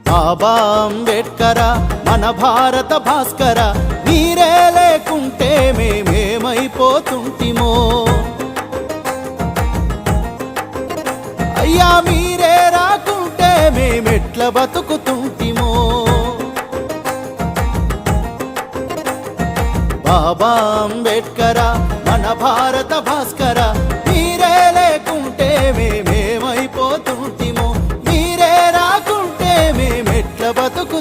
బాబా అంబేడ్కర మన భారత భాస్కర, మీరే లేకుంటే మేమేమైపోతుంటిమో. అయ్యా మీరే రాకుంటే మేమెట్ల బతుకుతుంటిమో. బాబా అంబేడ్కర మన భారత భాస్కర, మీరే లేకుంటే మేమేమైపోతుంటిమో. మీరే రాకుంటే మేమెట్ల బతుకు